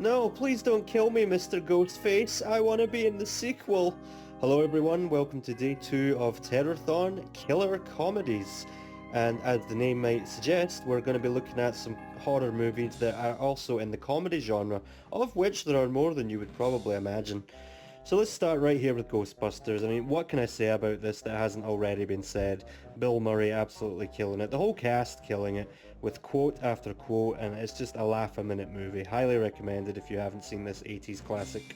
No, please don't kill me, Mr. Ghostface. I want to be in the sequel. Hello everyone, welcome to day 2 of Terrorthon Killer Comedies. And as the name might suggest, we're going to be looking at some horror movies that are also in the comedy genre, of which there are more than you would probably imagine. So let's start right here with Ghostbusters. I mean, what can I say about this that hasn't already been said? Bill Murray absolutely killing it. The whole cast killing it with quote after quote, and it's just a laugh-a-minute movie. Highly recommended if you haven't seen this 80s classic.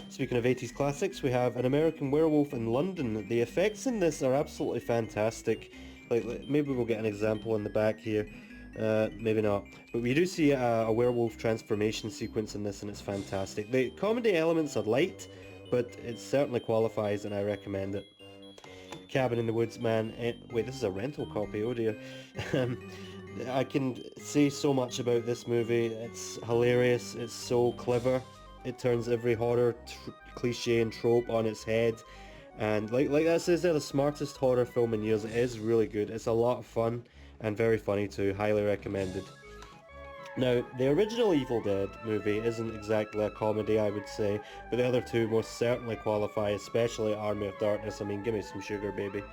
Speaking of 80s classics, we have An American Werewolf in London. The effects in this are absolutely fantastic. Like maybe we'll get an example in the back here. Maybe not. But we do see a werewolf transformation sequence in this, and it's fantastic. The comedy elements are light, but it certainly qualifies, and I recommend it. Cabin in the Woods, man. Wait, this is a rental copy, oh dear. I can say so much about this movie. It's hilarious, it's so clever. It turns every horror cliche and trope on its head. And like that says, they're the smartest horror film in years. It is really good. It's a lot of fun and very funny too. Highly recommended. Now, the original Evil Dead movie isn't exactly a comedy, I would say, but the other two most certainly qualify, especially Army of Darkness. I mean, give me some sugar, baby.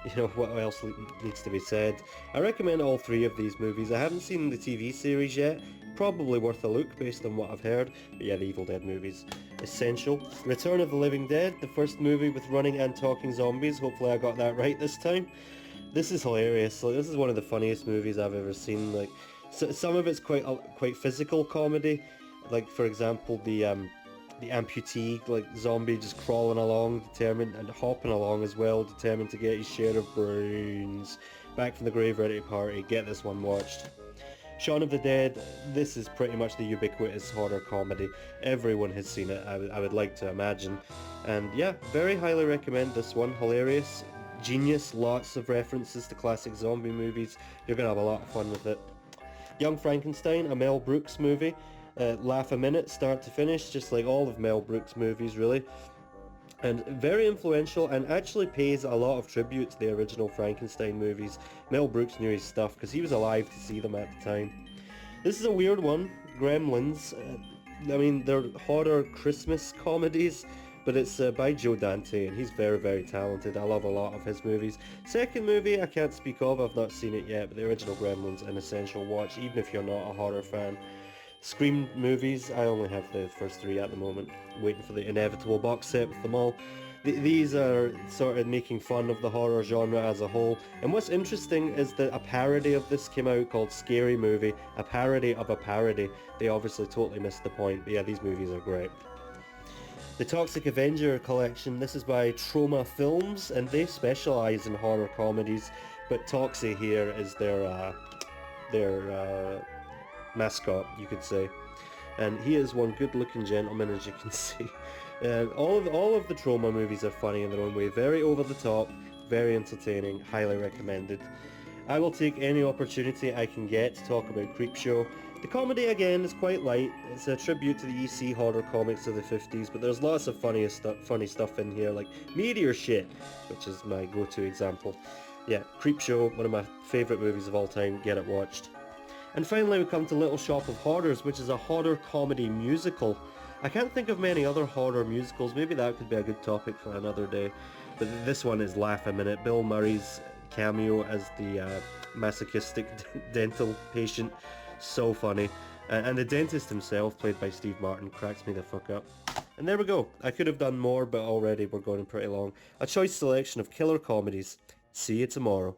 You know, what else needs to be said? I recommend all three of these movies. I haven't seen the TV series yet. Probably worth a look based on what I've heard. But yeah, the Evil Dead movies. Essential. Return of the Living Dead, the first movie with running and talking zombies. Hopefully I got that right this time. This is hilarious. Like, this is one of the funniest movies I've ever seen. Like, some of it's quite physical comedy. Like, for example, the amputee, like, zombie just crawling along, determined, and hopping along as well, determined to get his share of brains. Back from the grave, ready to party. Get this one watched. Shaun of the Dead, this is pretty much the ubiquitous horror comedy. Everyone has seen it, I would like to imagine. And yeah, very highly recommend this one. Hilarious, genius, lots of references to classic zombie movies. You're going to have a lot of fun with it. Young Frankenstein, a Mel Brooks movie. Laugh a minute, start to finish, just like all of Mel Brooks' movies, really. And very influential, and actually pays a lot of tribute to the original Frankenstein movies. Mel Brooks knew his stuff because he was alive to see them at the time. This is a weird one, Gremlins. I mean, they're horror Christmas comedies, but it's by Joe Dante, and he's very, very talented. I love a lot of his movies. Second movie I can't speak of, I've not seen it yet, but the original Gremlins, an essential watch, even if you're not a horror fan. Scream movies, I only have the first three at the moment, waiting for the inevitable box set with them all. These are sort of making fun of the horror genre as a whole, and what's interesting is that a parody of this came out called Scary Movie, a parody of a parody. They obviously totally missed the point, but yeah, these movies are great. The Toxic Avenger collection, this is by Troma Films, and they specialise in horror comedies, but Toxie here is their mascot, you could say. And he is one good-looking gentleman, as you can see. All of the Troma movies are funny in their own way, very over the top, very entertaining, highly recommended. I will take any opportunity I can get to talk about Creepshow. The comedy, again, is quite light. It's a tribute to the EC horror comics of the 50s, but there's lots of funny stuff in here, like Meteor Shit, which is my go-to example. Yeah, Creepshow, one of my favourite movies of all time. Get it watched. And finally we come to Little Shop of Horrors, which is a horror comedy musical. I can't think of many other horror musicals. Maybe that could be a good topic for another day. But this one is laugh a minute. Bill Murray's cameo as the masochistic dental patient, so funny. And the dentist himself, played by Steve Martin, cracks me the fuck up. And there we go. I could have done more, but already we're going pretty long. A choice selection of killer comedies. See you tomorrow.